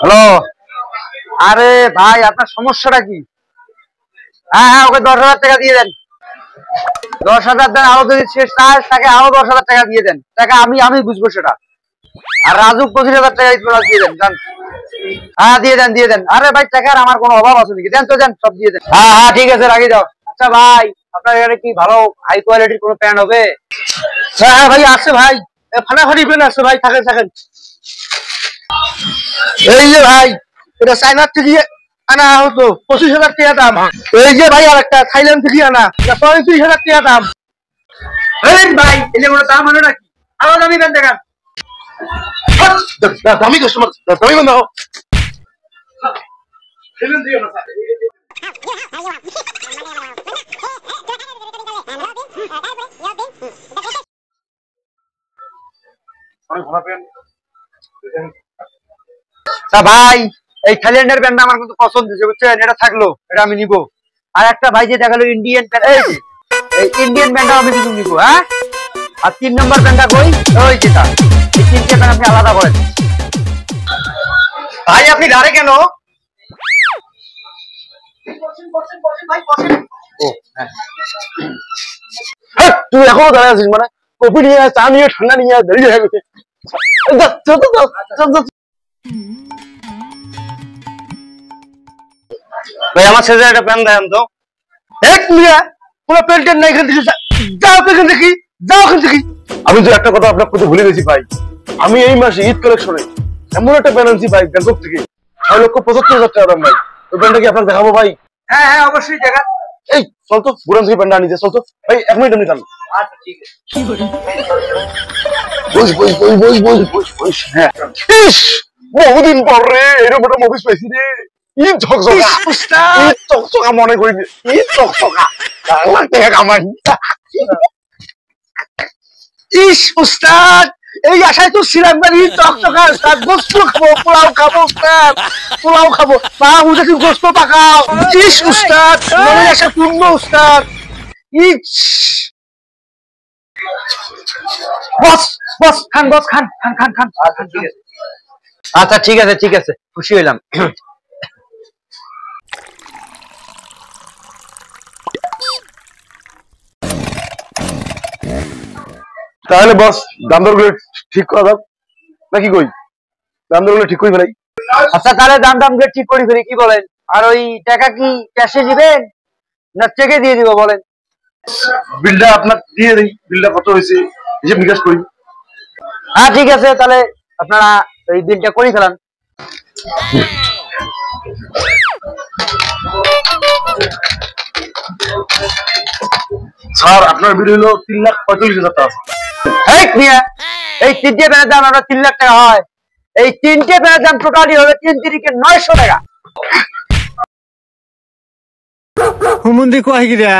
Hello. আরে ভাই, আপনার সমস্যাটা কি? হ্যাঁ হ্যাঁ, ওকে 10,000 টাকা দিয়ে দেন। 10,000 দেন, আরো যদি শেষ না হয় তাকে আরো 10,000 টাকা দিয়ে দেন। টাকা আমি আমি বুঝবো সেটা। আর রাজু 25,000 টাকা দিয়ে দেন, যান। হ্যাঁ দিয়ে দেন। আরে ভাই, টাকার আমার কোনো অভাব আছে নাকি? দেন তো, দেন, সব দিয়ে দেন। হ্যাঁ হ্যাঁ ঠিক আছে, রাখি দাও। আচ্ছা ভাই, আপনার এখানে কি ভালো হাই কোয়ালিটির কোনো প্যান্ট হবে? হ্যাঁ হ্যাঁ ভাই, আছে ভাই। ফাটাফাটি প্যান্ট আছে ভাই, থাকেন থাকেন। এই যে ভাই, এটা চাইনার থেকে আনা হতো, 25,000 টাকা দাম। এই যে ভাই, আর একটা থাইল্যান্ড থেকে আনা, 35,000 টাকা দাম। এই ভাই, এলে কোনো দাম আনো নাকি? আরো দামি প্যান্ট দেখান। দামি কাস্টমার, দামি বন্ধ। ভাই, এই থাইল্যান্ডের প্যান্টটা আমার কিন্তু পছন্দ হয়েছে, বুঝছেন? এটা থাকলো, এটা আমি নিবো। আর একটা ভাই যে দেখালো ইন্ডিয়ান প্যান্ট, এই ইন্ডিয়ান প্যান্টটা আমি কিন্তু নিবো। হ্যাঁ, আর 3 নম্বর প্যান্টটা কই? ওই যেটা, এই 3টে প্যান্ট আপনি আলাদা করেন। ভাই আপনি দাঁড়ে কেন? ও হ্যাঁ, তুই এখনো দাঁড়ায় আছিস মানে? কফি নিয়ে চা নিয়ে ঠান্ডা নিয়ে দেরি হয়ে গেছে। ভাই আমার ছেলে একটা প্যান্ট দেন তো। এক মিয়া, কোনো প্যান্টের নাই এখান থেকে, যাও এখান থেকে, যাও এখান থেকে। আমি তো একটা কথা আপনার প্রতি ভুলে গেছি ভাই। আমি এই মাসে ঈদ কালেকশনে এমন একটা প্যান্ট আনছি ভাই, ব্যাংকক থেকে, 6,75,000 টাকা দাম ভাই। ওই প্যান্টটা কি আপনাকে দেখাবো ভাই? হ্যাঁ হ্যাঁ, অবশ্যই দেখান। এই চল তো, বুড়ান থেকে প্যান্টটা আনিছে, চল তো ভাই, 1 মিনিট আমি কান। আচ্ছা ঠিক আছে। বস। হ্যাঁ, ইস, বহুদিন পর রে এরকম একটা মুভি পাইছি রে। ঈদ চকচকা মনে করি, ঈদ চকচকা টাকা কামাই। ইস উস্তাদ, এই আশায় তো ছিলাম না। ঈদ চকচকা উস্তাদ, গোস্ত খাবো, পোলাও খাবো উস্তাদ, পোলাও খাবো। মা বুঝে কি গোস্ত পাকাও। ইস উস্তাদ, মনে আশা পূর্ণ উস্তাদ। ইস বস, বস খান, বস খান খান খান খান। আচ্ছা ঠিক আছে ঠিক আছে, খুশি হইলাম। তাহলে বস, দাম দর গুলো ঠিক করা দাও নাকি? কই দাম দর গুলো ঠিক করে ফেলাই। আচ্ছা তাহলে দাম গুলো ঠিক করে ফেলি, কি বলেন? আর ওই টাকা কি ক্যাশে দিবেন না চেকে দিয়ে দিব বলেন? বিলটা আপনার দিয়ে দিই, বিলটা কত হয়েছে হিসেব নিকাশ করি। হ্যাঁ ঠিক আছে, তাহলে আপনারা ওই বিলটা করে ফেলান। স্যার আপনার বিল হলো 3,45,000 টাকা। এই 3টে প্যানের দাম আমরা 3 লাখ টাকা হয়। এই 3টে প্যানের দাম টোটালি হবে 3 তিরিকে 900 টাকা। হুমুন্দি কয় গিরা